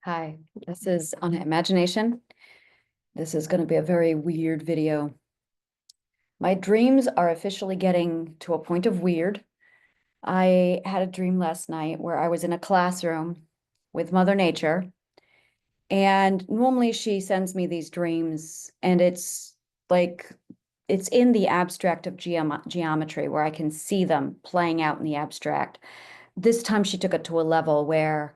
Hi, this is on imagination. This is going to be a very weird video. My dreams are officially getting to a point of weird. I had a dream last night where I was in a classroom with Mother Nature, and normally she sends me these dreams, and it's like it's in the abstract of geometry where I can see them playing out in the abstract. This time she took it to a level where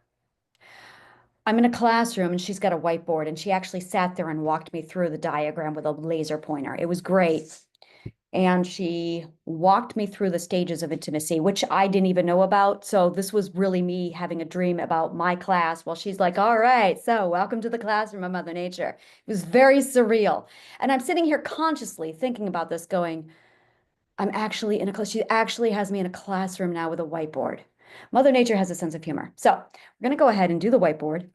I'm in a classroom and she's got a whiteboard and she actually sat there and walked me through the diagram with a laser pointer. It was great. And she walked me through the stages of intimacy, which I didn't even know about. So this was really me having a dream about my class while she's like, all right, so welcome to the classroom of Mother Nature. It was very surreal. And I'm sitting here consciously thinking about this going, I'm actually in a class. She actually has me in a classroom now with a whiteboard. Mother Nature has a sense of humor. So we're going to go ahead and do the whiteboard.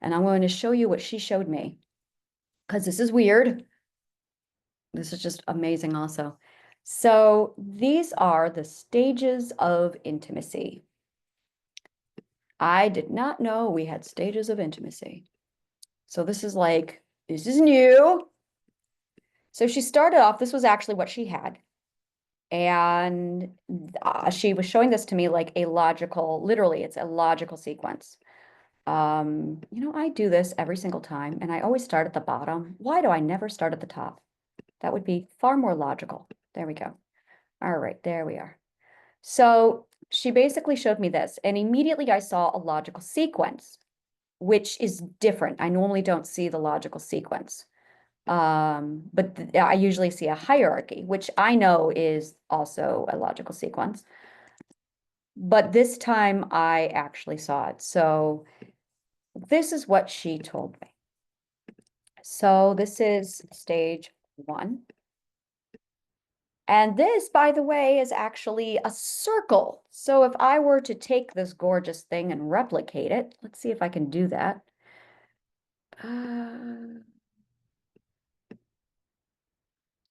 And I'm going to show you what she showed me because this is weird. This is just amazing also. So these are the stages of intimacy. I did not know we had stages of intimacy. So this is new. So she started off, this was actually what she had. And she was showing this to me like a logical, literally, it's a logical sequence. I do this every single time, and I always start at the bottom. Why do I never start at the top? That would be far more logical. There we go. All right, there we are. So she basically showed me this, and immediately I saw a logical sequence, which is different. I normally don't see the logical sequence. But I usually see a hierarchy, which I know is also a logical sequence. But this time I actually saw it. So this is what she told me. So this is stage 1. And this, by the way, is actually a circle. So if I were to take this gorgeous thing and replicate it, let's see if I can do that.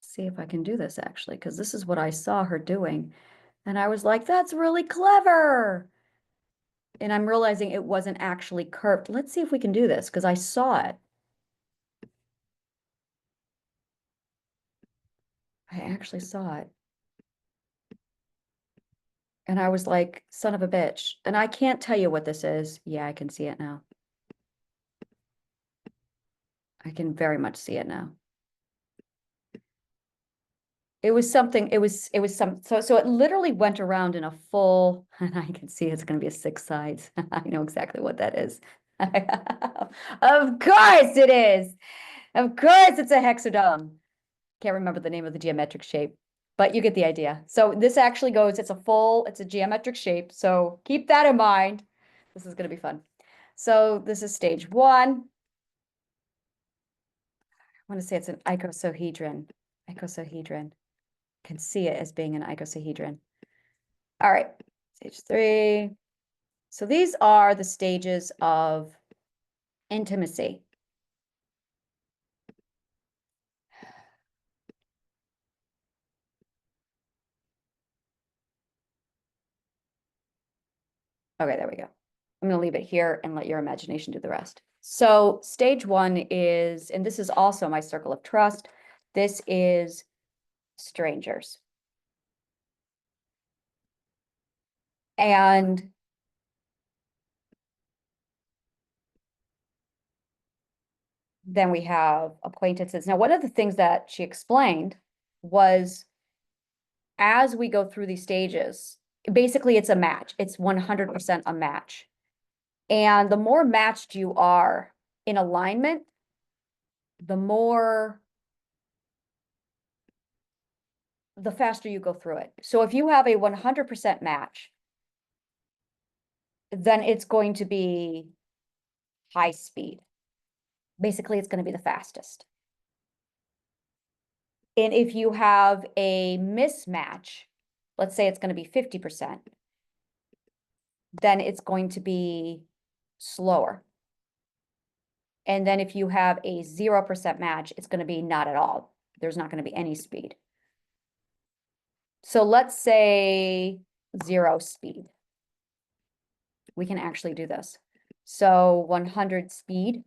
See if I can do this actually, because this is what I saw her doing. And I was like, that's really clever. And I'm realizing it wasn't actually curved. Let's see if we can do this, because I saw it. I actually saw it. And I was like, son of a bitch. And I can't tell you what this is. Yeah, I can see it now. I can very much see it now. It was something, so it literally went around in a full, and I can see it's going to be a 6 sides. I know exactly what that is. Of course it is. Of course it's a hexagon. Can't remember the name of the geometric shape, but you get the idea. So this actually goes, it's a geometric shape. So keep that in mind. This is going to be fun. So this is stage 1. I want to say it's an icosahedron. Icosahedron. Can see it as being an icosahedron. All right, stage 3. So these are the stages of intimacy. Okay, there we go. I'm going to leave it here and let your imagination do the rest. So stage 1 is, and this is also my circle of trust. This is strangers. And then we have acquaintances. Now, one of the things that she explained was as we go through these stages, basically it's a match. It's 100% a match. And the more matched you are in alignment, the faster you go through it. So if you have a 100% match, then it's going to be high speed. Basically, it's going to be the fastest. And if you have a mismatch, let's say it's going to be 50%, then it's going to be slower. And then if you have a 0% match, it's going to be not at all. There's not going to be any speed. So let's say 0 speed. We can actually do this. So 100 speed.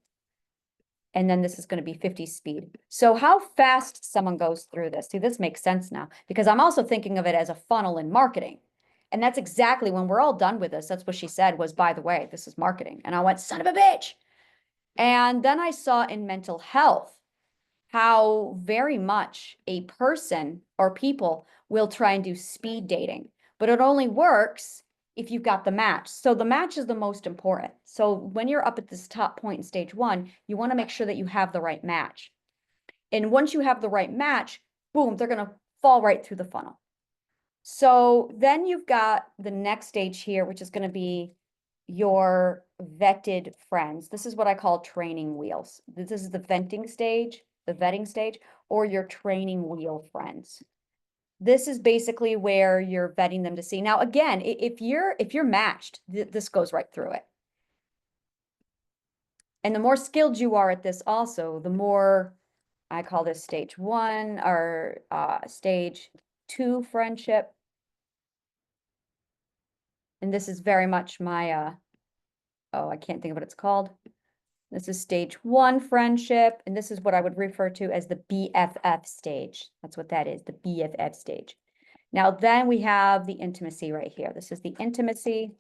And then this is going to be 50 speed. So how fast someone goes through this. See, this makes sense now because I'm also thinking of it as a funnel in marketing. And that's exactly when we're all done with this. That's what she said was, by the way, this is marketing. And I went, son of a bitch. And then I saw in mental health how very much a person or people will try and do speed dating, but it only works if you've got the match. So the match is the most important. So when you're up at this top point in stage one, you want to make sure that you have the right match. And once you have the right match, boom, they're going to fall right through the funnel. So then you've got the next stage here, which is going to be your vetted friends. This is what I call training wheels. This is the vetting stage, or your training wheel friends. This is basically where you're vetting them to see. Now, again, if you're matched, this goes right through it. And the more skilled you are at this also, the more, I call this stage one or stage two friendship. And this is very much my, oh, I can't think of what it's called. This is stage one friendship, and this is what I would refer to as the BFF stage. That's what that is, the BFF stage. Now, then we have the intimacy right here. This is the intimacy.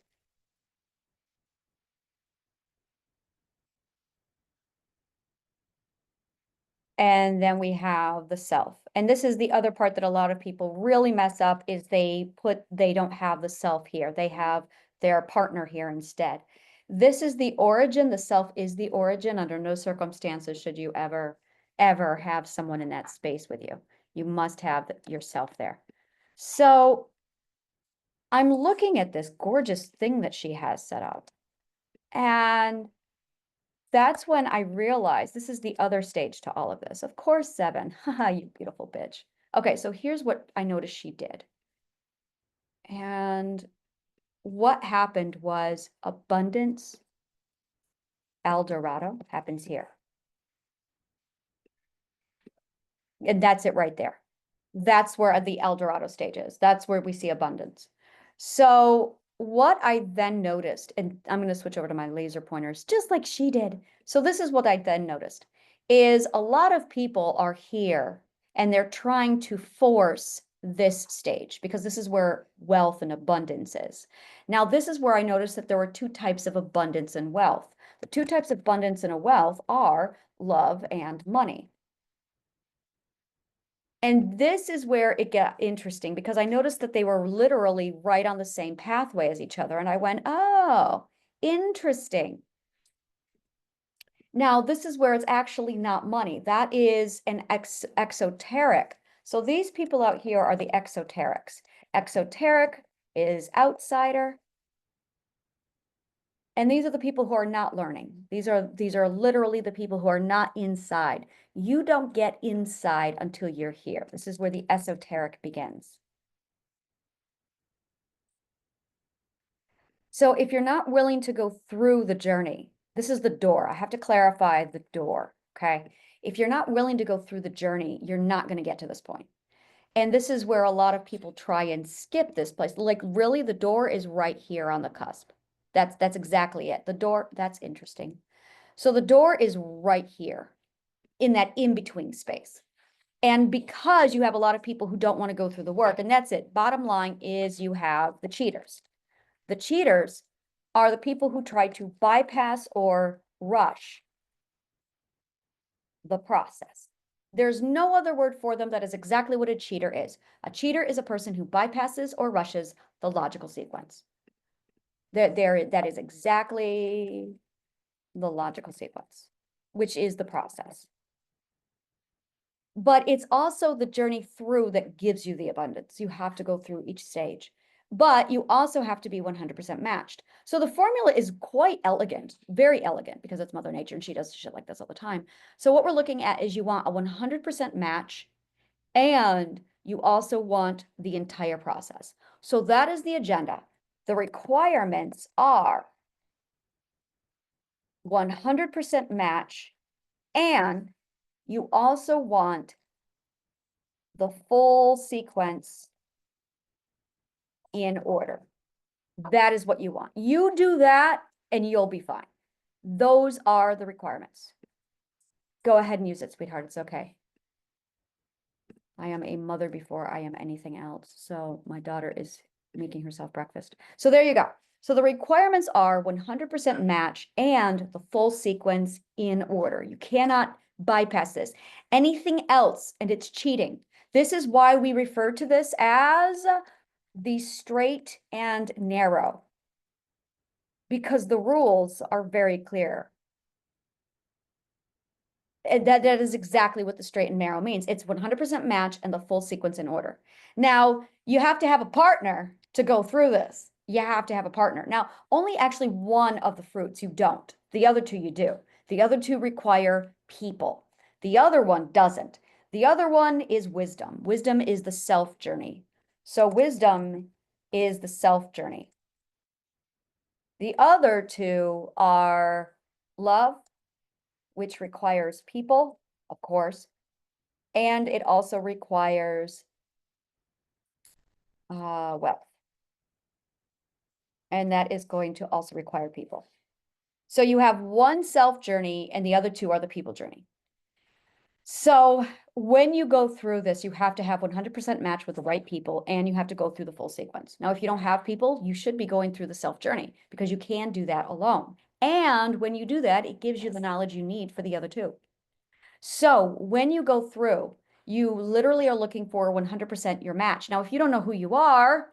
And then we have the self. And this is the other part that a lot of people really mess up is they don't have the self here. They have their partner here instead. This is the origin. The self is the origin. Under no circumstances should you ever have someone in that space with you. You must have yourself there. So I'm looking at this gorgeous thing that she has set up. And that's when I realized this is the other stage to all of this. Of course, 7. Haha, you beautiful bitch. Okay, so here's what I noticed she did. And what happened was abundance, El Dorado happens here. And that's it right there. That's where the El Dorado stage is. That's where we see abundance. So what I then noticed, and I'm going to switch over to my laser pointers, just like she did. So this is what I then noticed, is a lot of people are here and they're trying to force this stage because this is where wealth and abundance is. Now, this is where I noticed that there were 2 types of abundance and wealth. The 2 types of abundance and wealth are love and money. And this is where it got interesting because I noticed that they were literally right on the same pathway as each other. And I went, oh, interesting. Now, this is where it's actually not money. That is an exoteric. So these people out here are the exoterics. Exoteric is outsider. And these are the people who are not learning. These are literally the people who are not inside. You don't get inside until you're here. This is where the esoteric begins. So if you're not willing to go through the journey, this is the door. I have to clarify the door, okay? If you're not willing to go through the journey, you're not going to get to this point. And this is where a lot of people try and skip this place. Like really, the door is right here on the cusp. That's exactly it. The door, that's interesting. So the door is right here in that in-between space. And because you have a lot of people who don't want to go through the work, and that's it. Bottom line is you have the cheaters. The cheaters are the people who try to bypass or rush the process. There's no other word for them. That is exactly what a cheater is. A cheater is a person who bypasses or rushes the logical sequence. That is exactly the logical sequence, which is the process. But it's also the journey through that gives you the abundance. You have to go through each stage, but you also have to be 100% matched. So the formula is quite elegant, very elegant, because it's Mother Nature and she does shit like this all the time. So what we're looking at is you want a 100% match and you also want the entire process. So that is the agenda. The requirements are 100% match, and you also want the full sequence in order. That is what you want. You do that and you'll be fine. Those are the requirements. Go ahead and use it, sweetheart. It's okay. I am a mother before I am anything else. So my daughter is making herself breakfast. So there you go. So the requirements are 100% match and the full sequence in order. You cannot bypass this. Anything else, and it's cheating. This is why we refer to this as the straight and narrow, because the rules are very clear. And that is exactly what the straight and narrow means. It's 100% match and the full sequence in order. Now, you have to have a partner to go through this. You have to have a partner. Now, only actually one of the fruits you don't. The other two you do. The other two require people. The other one doesn't. The other one is wisdom. Wisdom is the self journey. So wisdom is the self journey. The other two are love, which requires people, of course, and it also requires wealth. And that is going to also require people. So you have one self journey and the other two are the people journey. So when you go through this, you have to have 100% match with the right people and you have to go through the full sequence. Now, if you don't have people, you should be going through the self journey because you can do that alone. And when you do that, it gives you the knowledge you need for the other two. So when you go through, you literally are looking for 100% your match. Now, if you don't know who you are,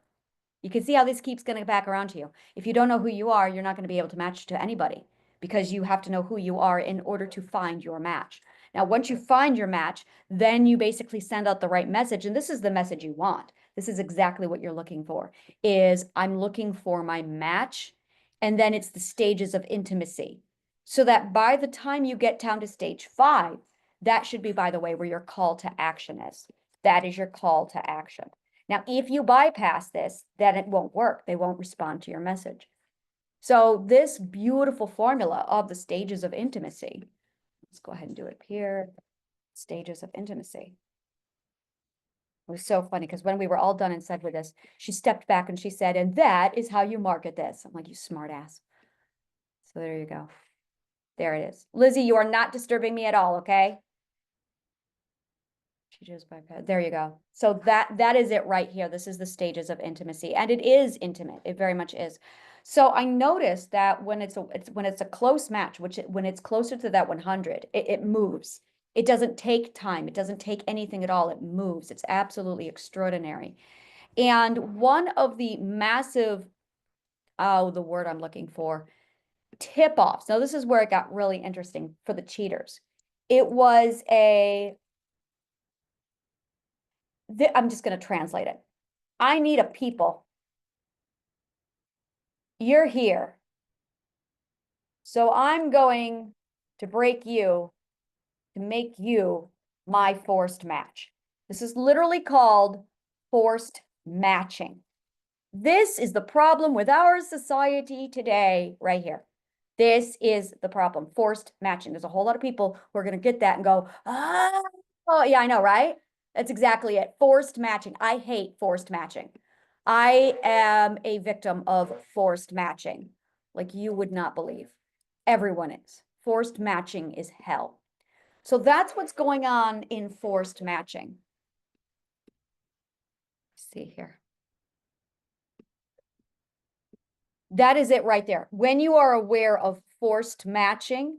you can see how this keeps going back around to you. If you don't know who you are, you're not going to be able to match to anybody because you have to know who you are in order to find your match. Now, once you find your match, then you basically send out the right message. And this is the message you want. This is exactly what you're looking for, is I'm looking for my match. And then it's the stages of intimacy. So that by the time you get down to stage 5, that should be, by the way, where your call to action is. That is your call to action. Now, if you bypass this, then it won't work. They won't respond to your message. So this beautiful formula of the stages of intimacy, let's go ahead and do it here. Stages of intimacy. It was so funny because when we were all done and said with this, she stepped back and she said, and that is how you market this. I'm like, you smart ass. So there you go. There it is. Lizzie, you are not disturbing me at all, okay? She just bypassed. There you go. So that is it right here. This is the stages of intimacy, and it is intimate. It very much is. So I noticed that when it's a close match, when it's closer to that 100, it moves. It doesn't take time. It doesn't take anything at all. It moves. It's absolutely extraordinary. And one of the massive, the word I'm looking for, tip-offs. Now this is where it got really interesting for the cheaters. It was I'm just going to translate it. I need a people. You're here. So I'm going to break you to make you my forced match. This is literally called forced matching. This is the problem with our society today, right here. This is the problem, forced matching. There's a whole lot of people who are going to get that and go, oh, yeah, I know, right? That's exactly it. Forced matching. I hate forced matching. I am a victim of forced matching, like you would not believe. Everyone is. Forced matching is hell. So that's what's going on in forced matching. Let's see here. That is it right there. When you are aware of forced matching,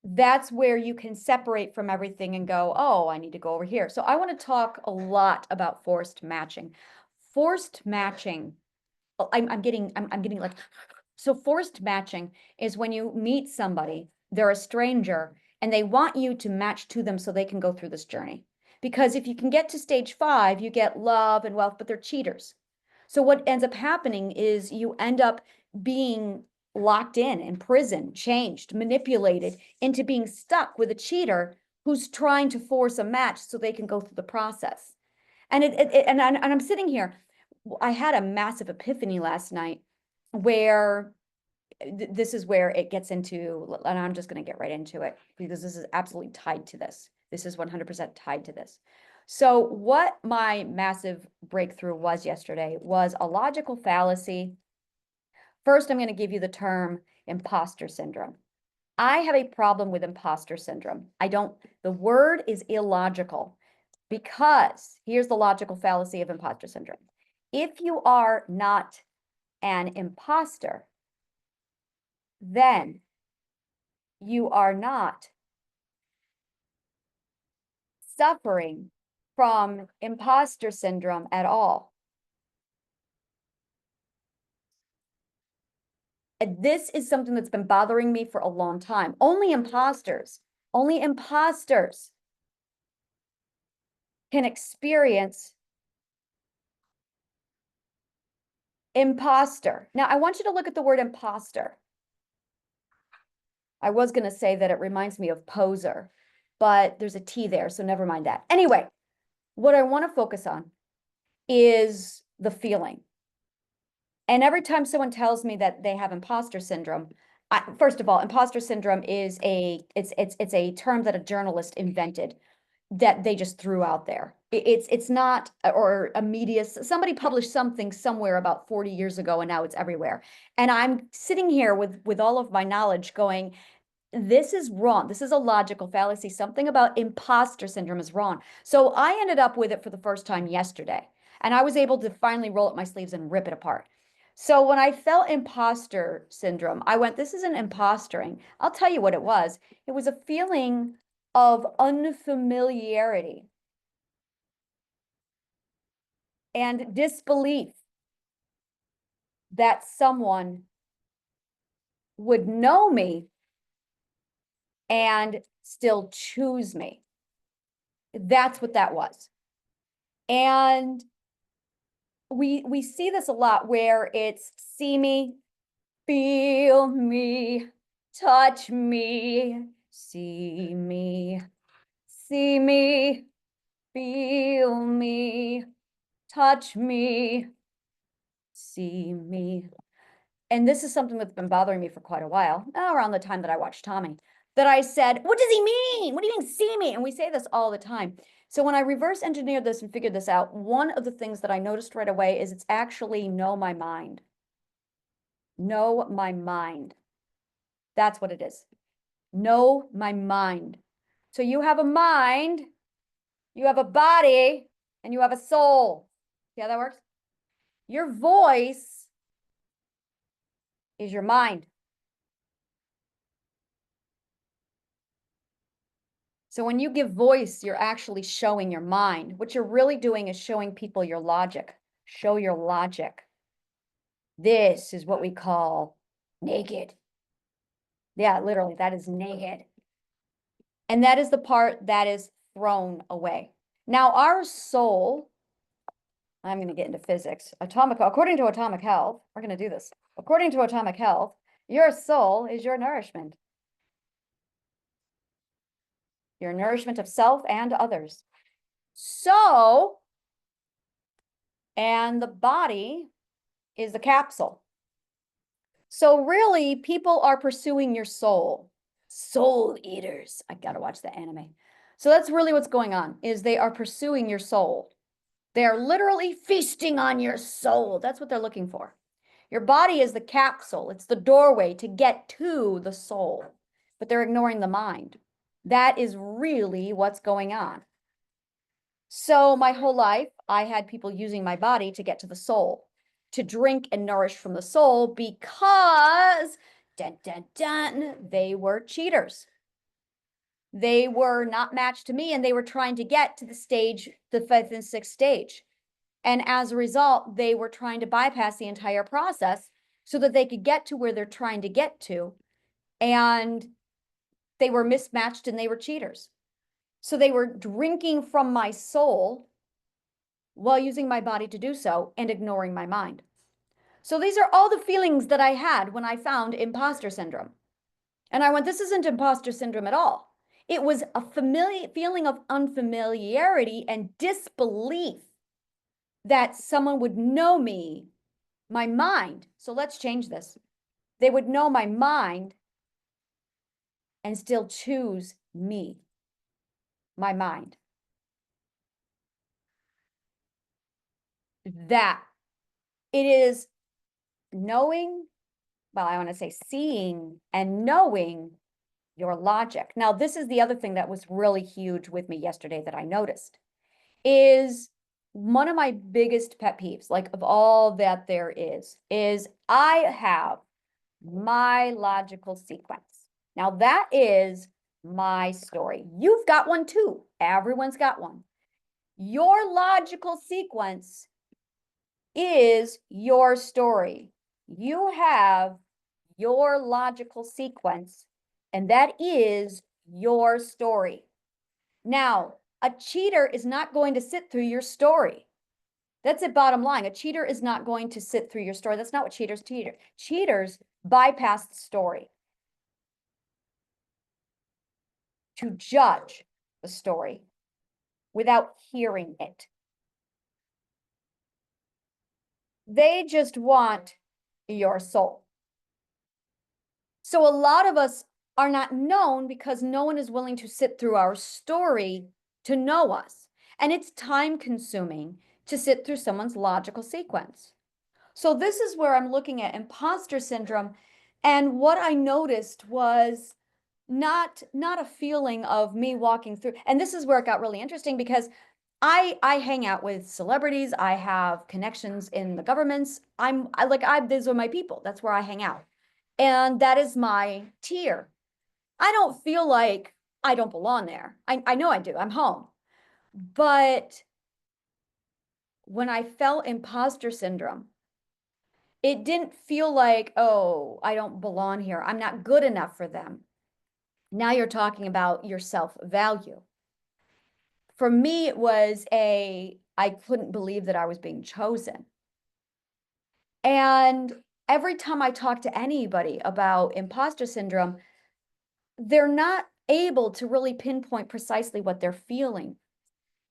that's where you can separate from everything and go, oh, I need to go over here. So I want to talk a lot about forced matching. Forced matching, I'm getting like, so forced matching is when you meet somebody, they're a stranger, and they want you to match to them so they can go through this journey. Because if you can get to stage 5, you get love and wealth, but they're cheaters. So what ends up happening is you end up being locked in, imprisoned, changed, manipulated into being stuck with a cheater who's trying to force a match so they can go through the process. And I'm sitting here, I had a massive epiphany last night where this is where it gets into, and I'm just going to get right into it because this is absolutely tied to this. This is 100% tied to this. So what my massive breakthrough was yesterday was a logical fallacy. First, I'm going to give you the term imposter syndrome. I have a problem with imposter syndrome. The word is illogical because here's the logical fallacy of imposter syndrome. If you are not an imposter, then you are not suffering from imposter syndrome at all. And this is something that's been bothering me for a long time. Only imposters can experience imposter. Now, I want you to look at the word imposter. I was going to say that it reminds me of poser, but there's a T there, so never mind that. Anyway, what I want to focus on is the feeling. And every time someone tells me that they have imposter syndrome, first of all, imposter syndrome is it's a term that a journalist invented that they just threw out there. It's not, or a media, somebody published something somewhere about 40 years ago and now it's everywhere. And I'm sitting here with all of my knowledge going, this is wrong. This is a logical fallacy. Something about imposter syndrome is wrong. So I ended up with it for the first time yesterday, and I was able to finally roll up my sleeves and rip it apart. So when I felt imposter syndrome, I went, this isn't impostering. I'll tell you what it was. It was a feeling of unfamiliarity and disbelief that someone would know me and still choose me. That's what that was. And we see this a lot where it's see me, feel me, touch me, see me, feel me, touch me, see me. And this is something that's been bothering me for quite a while, around the time that I watched Tommy, that I said, what does he mean? What do you mean, see me? And we say this all the time. So when I reverse engineered this and figured this out, one of the things that I noticed right away is it's actually know my mind. Know my mind. That's what it is. Know my mind. So you have a mind, you have a body, and you have a soul. See how that works? Your voice is your mind. So when you give voice, you're actually showing your mind. What you're really doing is showing people your logic. Show your logic. This is what we call naked. Yeah, literally, that is naked. And that is the part that is thrown away. Now, our soul, I'm going to get into physics. According to atomic health, we're going to do this. According to atomic health, your soul is your nourishment. Your nourishment of self and others. So, and the body is the capsule. So really, people are pursuing your soul. Soul eaters. I gotta watch the anime. So that's really what's going on, is they are pursuing your soul. They are literally feasting on your soul. That's what they're looking for. Your body is the capsule. It's the doorway to get to the soul, but they're ignoring the mind. That is really what's going on. So my whole life, I had people using my body to get to the soul, to drink and nourish from the soul because, dun, dun, dun, they were cheaters. They were not matched to me and they were trying to get to the stage, the 5th and 6th stage. And as a result, they were trying to bypass the entire process so that they could get to where they're trying to get to. And they were mismatched and they were cheaters. So they were drinking from my soul while using my body to do so and ignoring my mind. So these are all the feelings that I had when I found imposter syndrome. And I went, this isn't imposter syndrome at all. It was a feeling of unfamiliarity and disbelief that someone would know me, my mind. So let's change this. They would know my mind and still choose me, my mind. That it is knowing, well, I want to say seeing and knowing your logic. Now, this is the other thing that was really huge with me yesterday that I noticed is one of my biggest pet peeves, like of all that there is I have my logical sequence. Now that is my story. You've got one too. Everyone's got one. Your logical sequence is your story. You have your logical sequence, and that is your story. Now, a cheater is not going to sit through your story. That's it, bottom line. A cheater is not going to sit through your story. That's not what cheaters do. Cheaters bypass the story to judge the story without hearing it. They just want your soul. So a lot of us are not known because no one is willing to sit through our story to know us. And it's time consuming to sit through someone's logical sequence. So this is where I'm looking at imposter syndrome. And what I noticed was not a feeling of me walking through. And this is where it got really interesting because I hang out with celebrities. I have connections in the governments. These are my people. That's where I hang out. And that is my tier. I don't feel like I don't belong there. I know I do. I'm home. But when I felt imposter syndrome, it didn't feel like, oh, I don't belong here. I'm not good enough for them. Now you're talking about your self-value. For me, it was I couldn't believe that I was being chosen. And every time I talk to anybody about imposter syndrome, they're not able to really pinpoint precisely what they're feeling.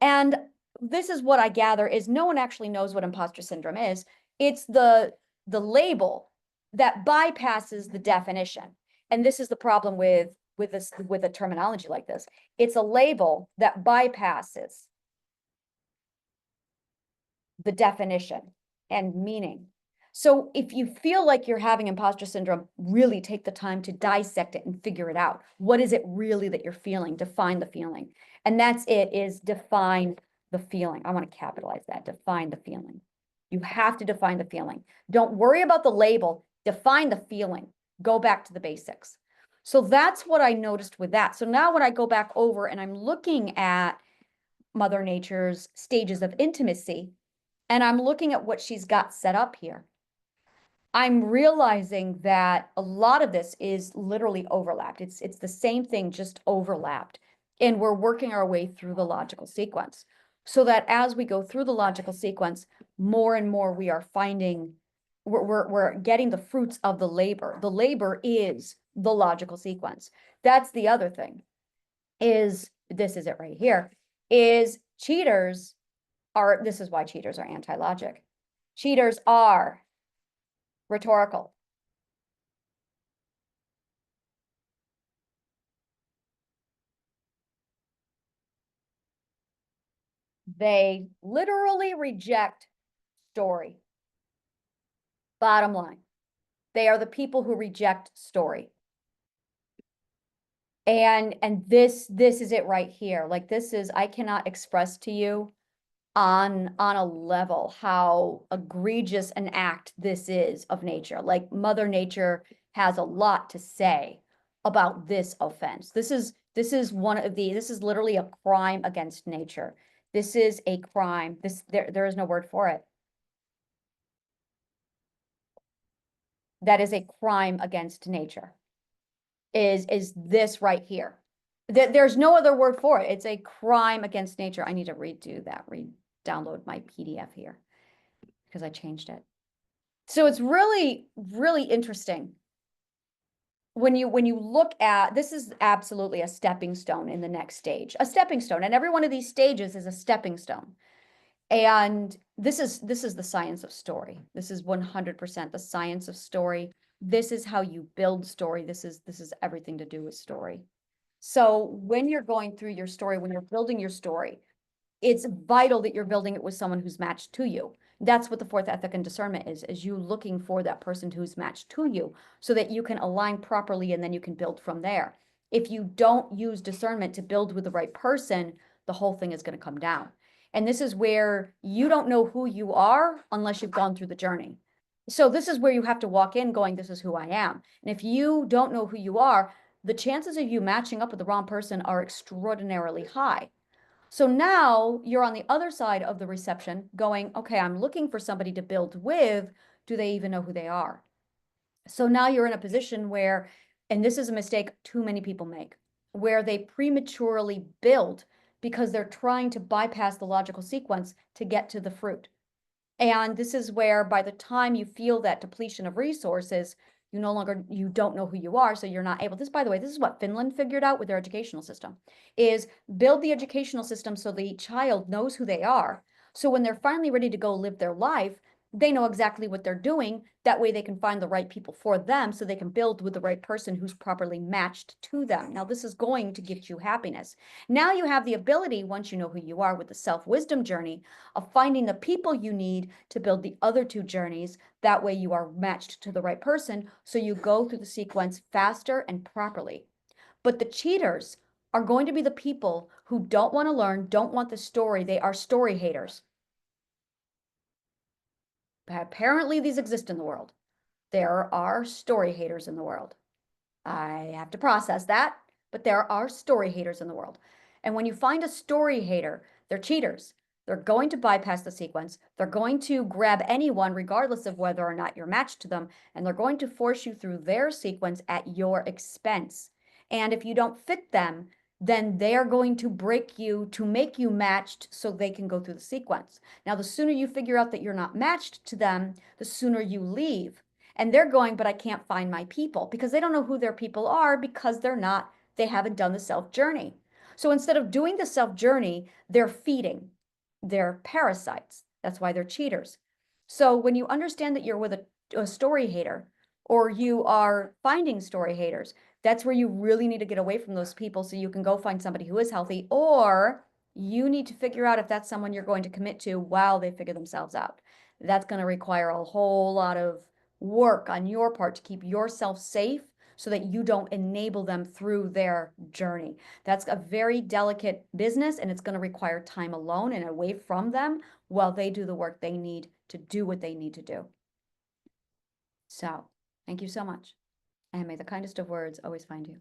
And this is what I gather is no one actually knows what imposter syndrome is. It's the label that bypasses the definition. And this is the problem with a terminology like this. It's a label that bypasses the definition and meaning. So if you feel like you're having imposter syndrome, really take the time to dissect it and figure it out. What is it really that you're feeling? Define the feeling. And that's it, is define the feeling. I want to capitalize that, define the feeling. You have to define the feeling. Don't worry about the label, define the feeling. Go back to the basics. So that's what I noticed with that. So now when I go back over and I'm looking at Mother Nature's stages of intimacy, and I'm looking at what she's got set up here, I'm realizing that a lot of this is literally overlapped. It's the same thing, just overlapped. And we're working our way through the logical sequence so that as we go through the logical sequence, more and more we are finding, we're getting the fruits of the labor. The labor is the logical sequence. That's the other thing, is this is it right here, is cheaters are, this is why cheaters are anti-logic. Cheaters are rhetorical. They literally reject story. Bottom line, they are the people who reject story. And this is it right here. Like this is, I cannot express to you on a level how egregious an act this is of nature. Like Mother Nature has a lot to say about this offense. This is this is literally a crime against nature. This is a crime. There is no word for it. That is a crime against nature. Is this right here. There's no other word for it. It's a crime against nature. I need to redo that, download my PDF here because I changed it. So it's really, really interesting when you look at, this is absolutely a stepping stone in the next stage, a stepping stone. And every one of these stages is a stepping stone. And this is the science of story. This is 100% the science of story. This is how you build story. This is everything to do with story. So when you're going through your story, when you're building your story, it's vital that you're building it with someone who's matched to you. That's what the fourth ethic and discernment is you looking for that person who's matched to you so that you can align properly and then you can build from there. If you don't use discernment to build with the right person, the whole thing is going to come down. And this is where you don't know who you are unless you've gone through the journey. So this is where you have to walk in going, this is who I am. And if you don't know who you are, the chances of you matching up with the wrong person are extraordinarily high. So now you're on the other side of the reception going, okay, I'm looking for somebody to build with. Do they even know who they are? So now you're in a position where, and this is a mistake too many people make, where they prematurely build because they're trying to bypass the logical sequence to get to the fruit. And this is where by the time you feel that depletion of resources, you don't know who you are, so you're not able. This, by the way, this is what Finland figured out with their educational system, is build the educational system so the child knows who they are. So when they're finally ready to go live their life, they know exactly what they're doing. That way they can find the right people for them so they can build with the right person who's properly matched to them. Now, this is going to give you happiness. Now you have the ability, once you know who you are with the self-wisdom journey, of finding the people you need to build the other two journeys. That way you are matched to the right person, so you go through the sequence faster and properly. But the cheaters are going to be the people who don't want to learn, don't want the story. They are story haters. Apparently these exist in the world. There are story haters in the world. I have to process that, but there are story haters in the world. And when you find a story hater, they're cheaters. They're going to bypass the sequence. They're going to grab anyone, regardless of whether or not you're matched to them, and they're going to force you through their sequence at your expense. And if you don't fit them, then they are going to break you to make you matched so they can go through the sequence. Now, the sooner you figure out that you're not matched to them, the sooner you leave. And they're going, but I can't find my people, because they don't know who their people are, because they haven't done the self journey. So instead of doing the self journey, they're feeding. They're parasites. That's why they're cheaters. So when you understand that you're with a story hater, or you are finding story haters, that's where you really need to get away from those people so you can go find somebody who is healthy, or you need to figure out if that's someone you're going to commit to while they figure themselves out. That's going to require a whole lot of work on your part to keep yourself safe so that you don't enable them through their journey. That's a very delicate business, and it's going to require time alone and away from them while they do the work they need to do what they need to do. So, thank you so much. And may the kindest of words always find you.